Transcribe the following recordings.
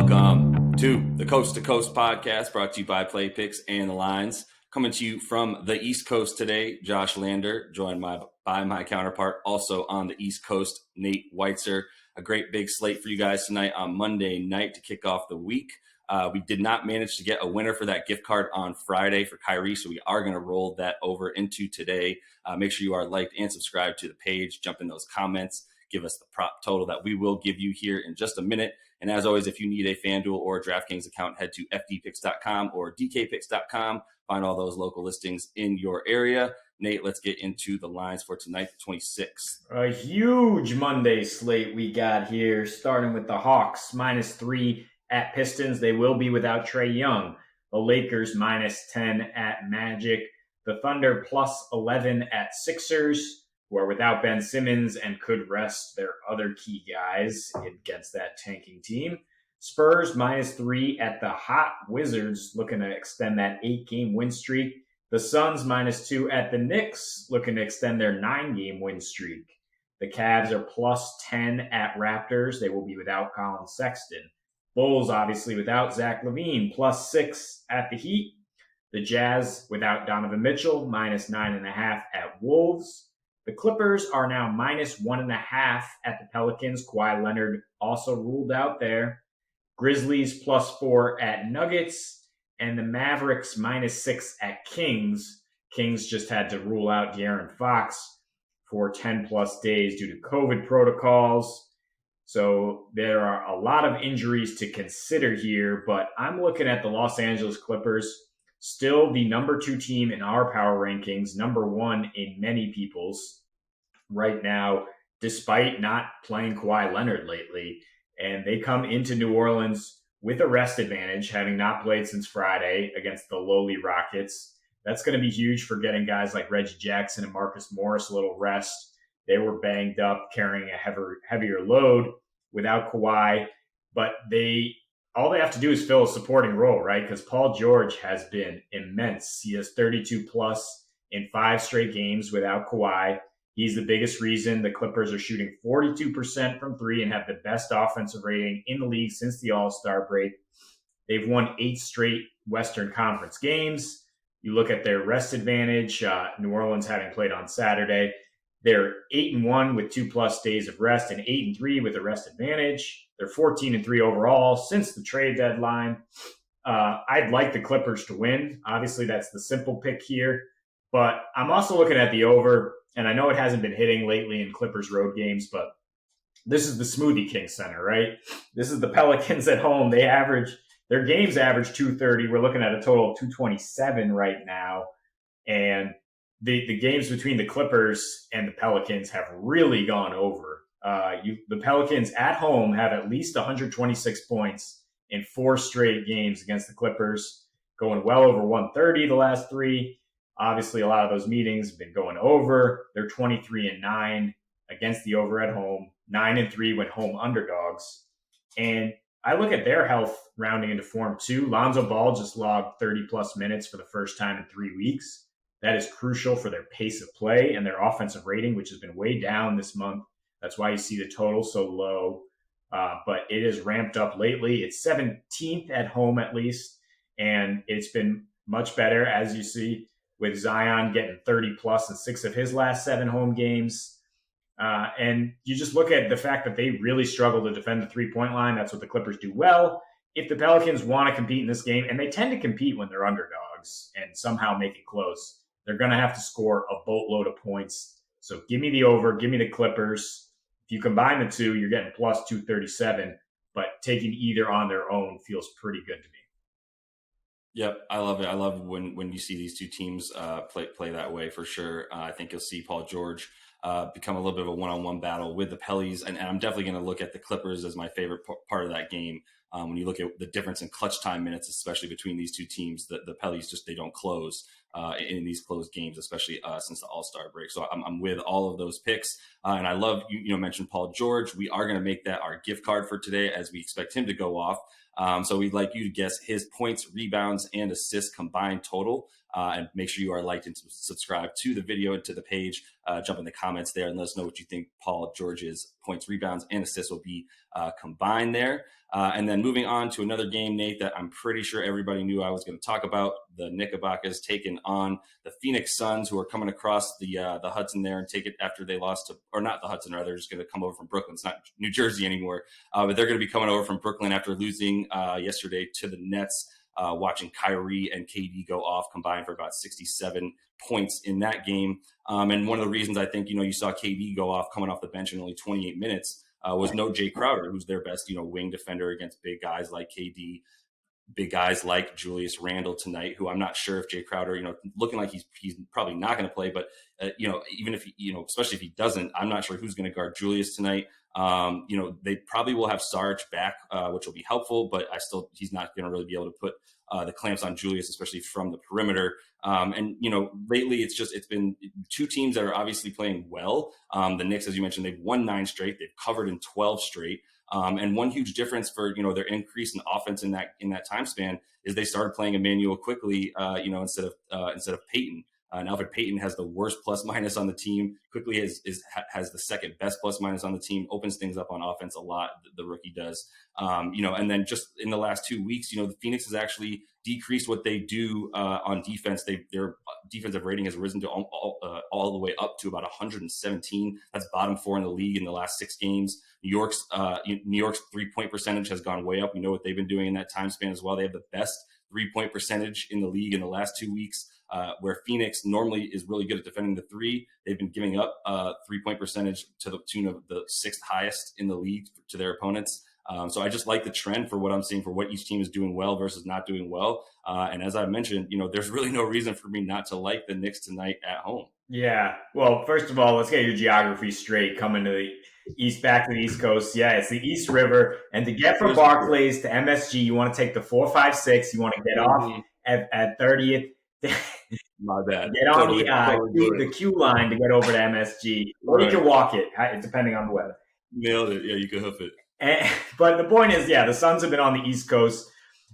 Welcome to the Coast to Coast podcast, brought to you by Play Picks and the Lines. Coming to you from the East Coast today, Josh Lander, joined by my counterpart, also on the East Coast, Nate Weitzer. A great big slate for you guys tonight on Monday night to kick off the week. We did not manage to get a winner for that gift card on Friday for Kyrie, so we are going to roll that over into today. Make sure you are liked and subscribed to the page. Jump in those comments. Give us the prop total that we will give you here in just a minute. And as always, if you need a FanDuel or a DraftKings account, head to fdpicks.com or dkpicks.com. Find all those local listings in your area. Nate, let's get into the lines for tonight, the 26th. A huge Monday slate we got here, starting with the Hawks, -3 at Pistons. They will be without Trae Young. The Lakers, -10 at Magic. The Thunder, +11 at Sixers, who are without Ben Simmons and could rest their other key guys against that tanking team. Spurs, -3 at the hot Wizards, looking to extend that 8-game win streak. The Suns, -2 at the Knicks, looking to extend their 9-game win streak. The Cavs are +10 at Raptors. They will be without Colin Sexton. Bulls, obviously, without Zach LaVine, +6 at the Heat. The Jazz, without Donovan Mitchell, -9.5 at Wolves. The Clippers are now -1.5 at the Pelicans. Kawhi Leonard also ruled out there. Grizzlies, +4 at Nuggets. And the Mavericks, -6 at Kings. Kings just had to rule out De'Aaron Fox for 10+ days due to COVID protocols. So there are a lot of injuries to consider here, but I'm looking at the Los Angeles Clippers, still the number 2 team in our power rankings, number 1 in many people's right now, despite not playing Kawhi Leonard lately. And they come into New Orleans with a rest advantage, having not played since Friday against the lowly Rockets. That's going to be huge for getting guys like Reggie Jackson and Marcus Morris a little rest. They were banged up, carrying a heavier load without Kawhi, but all they have to do is fill a supporting role, right? Because Paul George has been immense. He has 32+ in 5 straight games without Kawhi. He's the biggest reason the Clippers are shooting 42% from 3 and have the best offensive rating in the league since the All-Star break. They've won 8 straight Western Conference games. You look at their rest advantage, New Orleans having played on Saturday. They're 8-1 with 2+ days of rest and 8-3 with a rest advantage. They're 14-3 overall since the trade deadline. I'd like the Clippers to win. Obviously, that's the simple pick here. But I'm also looking at the over, and I know it hasn't been hitting lately in Clippers road games, but this is the Smoothie King Center, right? This is the Pelicans at home. Their games average 230. We're looking at a total of 227 right now. And the games between the Clippers and the Pelicans have really gone over. The Pelicans at home have at least 126 points in 4 straight games against the Clippers, going well over 130 the last 3. Obviously, a lot of those meetings have been going over. They're 23-9 against the over at home, 9-3 when home underdogs. And I look at their health rounding into form too. Lonzo Ball just logged 30+ minutes for the first time in 3 weeks. That is crucial for their pace of play and their offensive rating, which has been way down this month. That's why you see the total so low. But it has ramped up lately. It's 17th at home at least, and it's been much better, as you see, with Zion getting 30+ in 6 of his last 7 home games. And you just look at the fact that they really struggle to defend the 3-point line. That's what the Clippers do well. If the Pelicans want to compete in this game, and they tend to compete when they're underdogs and somehow make it close, they're going to have to score a boatload of points. So give me the over, give me the Clippers. If you combine the two, you're getting +237, but taking either on their own feels pretty good to me. Yep, I love it. I love when you see these two teams play that way for sure. I think you'll see Paul George become a little bit of a one-on-one battle with the Pellies, and I'm definitely going to look at the Clippers as my favorite part of that game. When you look at the difference in clutch time minutes, especially between these two teams, the Pellies they don't close in these closed games, especially since the All-Star break. So I'm with all of those picks, and I love you mentioned Paul George. We are going to make that our gift card for today, as we expect him to go off. So we'd like you to guess his points, rebounds, and assists combined total And make sure you are liked and subscribed to the video and to the page. Jump in the comments there and let us know what you think Paul George's points, rebounds, and assists will be combined there. And then moving on to another game, Nate, that I'm pretty sure everybody knew I was going to talk about. The Knickerbockers taking on the Phoenix Suns, who are coming across the Hudson there and take it after they lost to, or not the Hudson, rather, just going to come over from Brooklyn. It's not New Jersey anymore, but they're going to be coming over from Brooklyn after losing yesterday to the Nets. Watching Kyrie and KD go off combined for about 67 points in that game. And one of the reasons I think, you saw KD go off coming off the bench in only 28 minutes was no Jay Crowder, who's their best, wing defender against big guys like KD, big guys like Julius Randle tonight, who I'm not sure if Jay Crowder, looking like he's probably not going to play, but even if especially if he doesn't, I'm not sure who's going to guard Julius tonight. They probably will have Sarge back, which will be helpful, but he's not going to really be able to put the clamps on Julius, especially from the perimeter. Lately it's been two teams that are obviously playing well. The Knicks, as you mentioned, they've won 9 straight. They've covered in 12 straight. And one huge difference for, their increase in offense in that time span is they started playing Emmanuel quickly, instead of Peyton. And Alfred Payton has the worst plus minus on the team. Quickly has the second best plus minus on the team. Opens things up on offense a lot. The rookie does. And then just in the last 2 weeks, the Phoenix has actually decreased what they do on defense. Their defensive rating has risen to all the way up to about 117. That's bottom 4 in the league in the last 6 games. New York's 3-point percentage has gone way up. We know what they've been doing in that time span as well. They have the best 3-point percentage in the league in the last 2 weeks. Where Phoenix normally is really good at defending the 3, they've been giving up 3-point percentage to the tune of the 6th highest in the league to their opponents. So I just like the trend for what I'm seeing for what each team is doing well versus not doing well. And as I mentioned, there's really no reason for me not to like the Knicks tonight at home. Yeah. Well, first of all, let's get your geography straight. Coming to the east, back to the East Coast. Yeah, it's the East River. And to get from Barclays to MSG, you want to take the 456. You want to get off at 30th. My bad. Get on the Q line to get over to MSG, or you can walk it, depending on the weather. Nailed it. Yeah, you can hoof it. But the point is, the Suns have been on the East Coast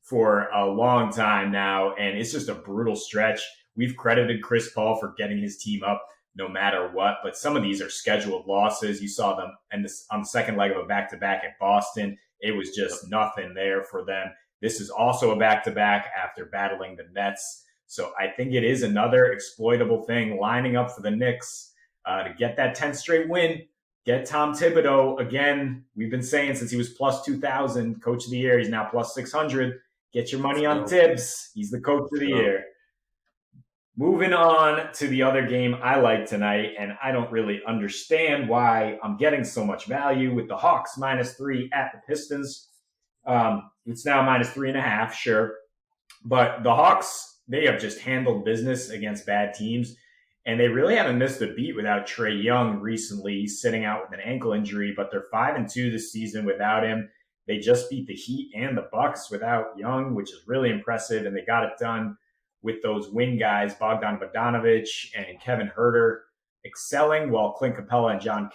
for a long time now, and it's just a brutal stretch. We've credited Chris Paul for getting his team up no matter what, but some of these are scheduled losses. You saw them on the second leg of a back-to-back at Boston. It was just nothing there for them. This is also a back-to-back after battling the Nets. So I think it is another exploitable thing lining up for the Knicks to get that 10th straight win. Get Tom Thibodeau. Again, we've been saying since he was plus 2,000, coach of the year. He's now plus 600. Get your money on Tibbs. He's the coach of the year. Moving on to the other game I like tonight, and I don't really understand why I'm getting so much value with the Hawks -3 at the Pistons. It's now -3.5, sure. But the Hawks, they have just handled business against bad teams, and they really haven't missed a beat without Trae Young recently, sitting out with an ankle injury, but they're 5-2 this season without him. They just beat the Heat and the Bucks without Young, which is really impressive, and they got it done with those wing guys, Bogdan Bogdanovic and Kevin Huerter, excelling, while Clint Capella and John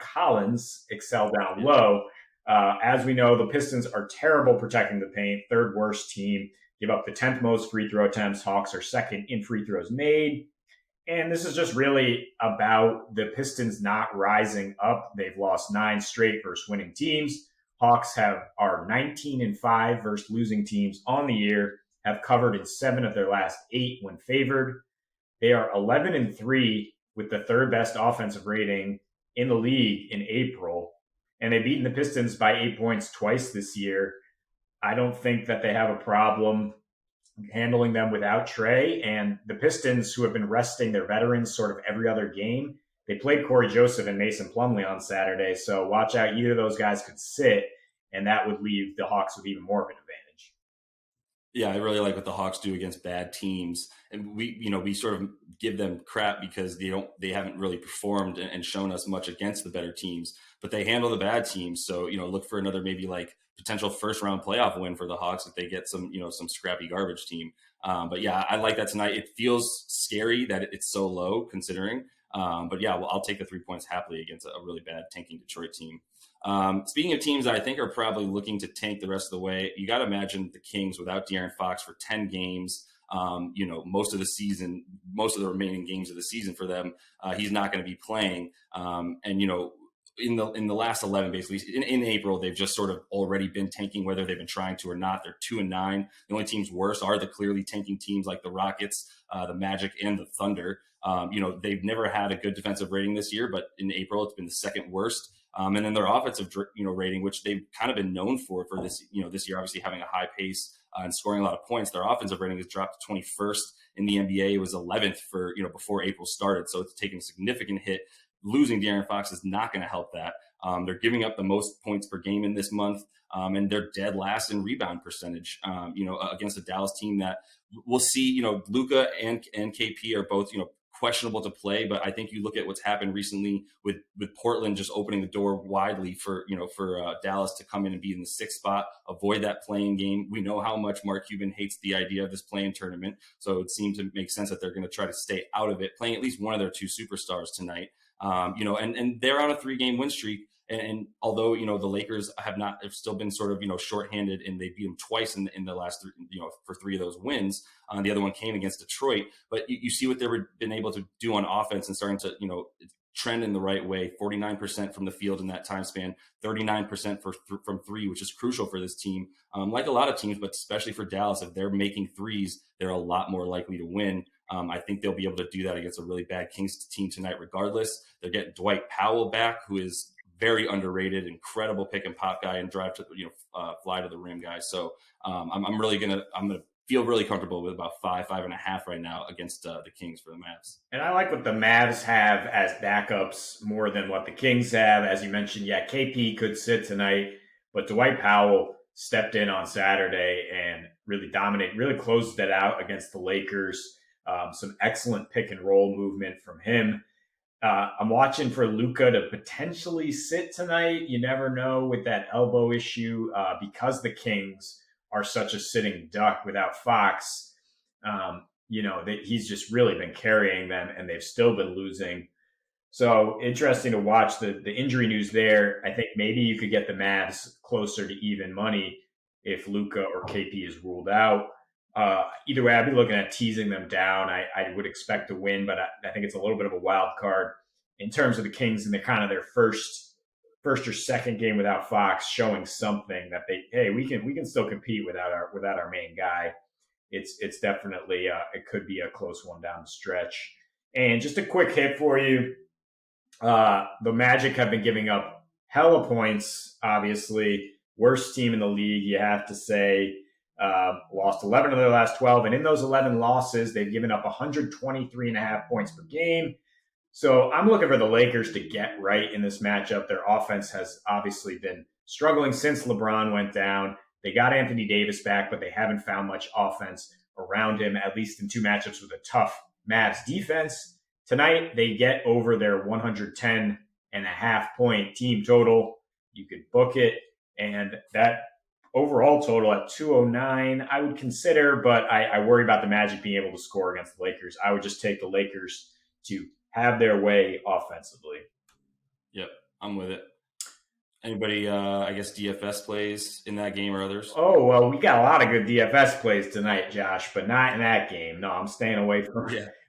Collins excel down low. As we know, the Pistons are terrible protecting the paint, 3rd worst team. Give up the 10th most free throw attempts. Hawks are 2nd in free throws made. And this is just really about the Pistons not rising up. They've lost 9 straight versus winning teams. Hawks are 19-5 versus losing teams on the year, have covered in 7 of their last 8 when favored. They are 11-3 with the 3rd best offensive rating in the league in April. And they've beaten the Pistons by 8 points twice this year. I don't think that they have a problem handling them without Trae. And the Pistons, who have been resting their veterans sort of every other game, they played Corey Joseph and Mason Plumlee on Saturday. So watch out. Either of those guys could sit, and that would leave the Hawks with even more of an advantage. Yeah, I really like what the Hawks do against bad teams. And we sort of give them crap because they haven't really performed and shown us much against the better teams, but they handle the bad teams. So, look for another maybe like potential 1st round playoff win for the Hawks if they get some scrappy garbage team. But yeah, I like that tonight. It feels scary that it's so low considering. But yeah, I'll take the 3 points happily against a really bad tanking Detroit team. Speaking of teams that I think are probably looking to tank the rest of the way, you got to imagine the Kings without De'Aaron Fox for 10 games. most of the remaining games of the season for them, he's not going to be playing. In the last 11, basically in April, they've just sort of already been tanking, whether they've been trying to or not. They're 2-9. The only teams worse are the clearly tanking teams like the Rockets, the Magic, and the Thunder. They've never had a good defensive rating this year, but in April, it's been the second worst. And then their offensive, rating, which they've kind of been known for this, this year, obviously having a high pace and scoring a lot of points. Their offensive rating has dropped to 21st in the NBA. It was 11th for, before April started. So it's taken a significant hit. Losing De'Aaron Fox is not going to help that. They're giving up the most points per game in this month, and they're dead last in rebound percentage. Against a Dallas team that we'll see. Luka and KP are both questionable to play, but I think you look at what's happened recently with Portland just opening the door widely for Dallas to come in and be in the sixth spot, avoid that playing game. We know how much Mark Cuban hates the idea of this playing tournament, so it seemed to make sense that they're going to try to stay out of it, playing at least one of their two superstars tonight. And they're on a 3-game win streak. And although, the Lakers have still been sort of, shorthanded, and they beat them twice in the last three, for 3 of those wins. The other one came against Detroit. But you see what they've been able to do on offense and starting to, trend in the right way. 49% from the field in that time span, 39% from 3, which is crucial for this team. Like a lot of teams, but especially for Dallas, if they're making threes, they're a lot more likely to win. I think they'll be able to do that against a really bad Kings team tonight regardless. They're getting Dwight Powell back, who is very underrated, incredible pick and pop guy and drive to fly to the rim guy. So I'm gonna feel really comfortable with about 5.5 right now against the Kings for the Mavs. And I like what the Mavs have as backups more than what the Kings have. As you mentioned, KP could sit tonight, but Dwight Powell stepped in on Saturday and really dominated, really closed it out against the Lakers. Some excellent pick and roll movement from him. I'm watching for Luka to potentially sit tonight. You never know with that elbow issue because the Kings are such a sitting duck without Fox. He's just really been carrying them, and they've still been losing. So interesting to watch the injury news there. I think maybe you could get the Mavs closer to even money if Luka or KP is ruled out. Either way, I'd be looking at teasing them down. I would expect to win, but I think it's a little bit of a wild card in terms of the Kings and their first or second game without Fox, showing something that we can still compete without our main guy. It's definitely it could be a close one down the stretch. And just a quick hit for you: the Magic have been giving up hella points. Obviously, worst team in the league, you have to say. Lost 11 of their last 12. And in those 11 losses, they've given up 123.5 points per game. So I'm looking for the Lakers to get right in this matchup. Their offense has obviously been struggling since LeBron went down. They got Anthony Davis back, but they haven't found much offense around him, at least in 2 matchups with a tough Mavs defense. Tonight, they get over their 110.5 point team total. You could book it, and that overall total at 209, I would consider, but I worry about the Magic being able to score against the Lakers. I would just take the Lakers to have their way offensively. Yep, I'm with it. Anybody, I guess, DFS plays in that game or others? Oh, well, we got a lot of good DFS plays tonight, Josh, but not in that game. No, I'm staying away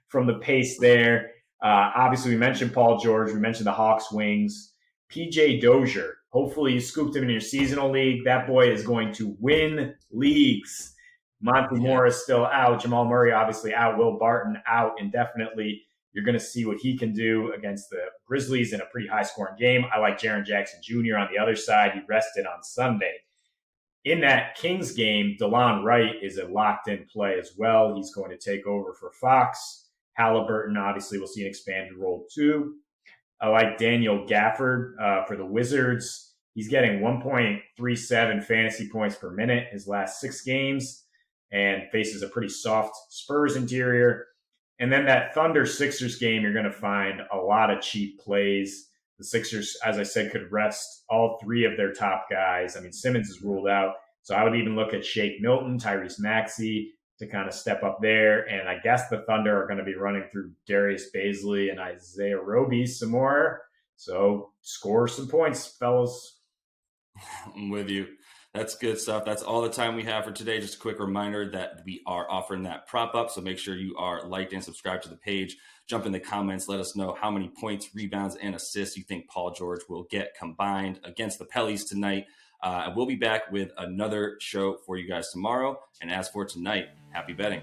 from the pace there. Obviously, we mentioned Paul George. We mentioned the Hawks wings. PJ Dozier. Hopefully you scooped him in your seasonal league. That boy is going to win leagues. Monty Morris still out. Jamal Murray obviously out. Will Barton out indefinitely. You're going to see what he can do against the Grizzlies in a pretty high-scoring game. I like Jaren Jackson Jr. on the other side. He rested on Sunday. In that Kings game, DeLon Wright is a locked-in play as well. He's going to take over for Fox. Halliburton, obviously, will see an expanded role too. I like Daniel Gafford for the Wizards. He's getting 1.37 fantasy points per minute his last 6 games and faces a pretty soft Spurs interior. And then that Thunder-Sixers game, you're going to find a lot of cheap plays. The Sixers, as I said, could rest all 3 of their top guys. I mean, Simmons is ruled out. So I would even look at Shake Milton, Tyrese Maxey to kind of step up there. And I guess the Thunder are going to be running through Darius Baisley and Isaiah Roby some more. So score some points, fellas. I'm with you. That's good stuff. That's all the time we have for today. Just a quick reminder that we are offering that prop up. So make sure you are liked and subscribed to the page. Jump in the comments. Let us know how many points, rebounds, and assists you think Paul George will get combined against the Pellies tonight. We'll be back with another show for you guys tomorrow. And as for tonight, happy betting.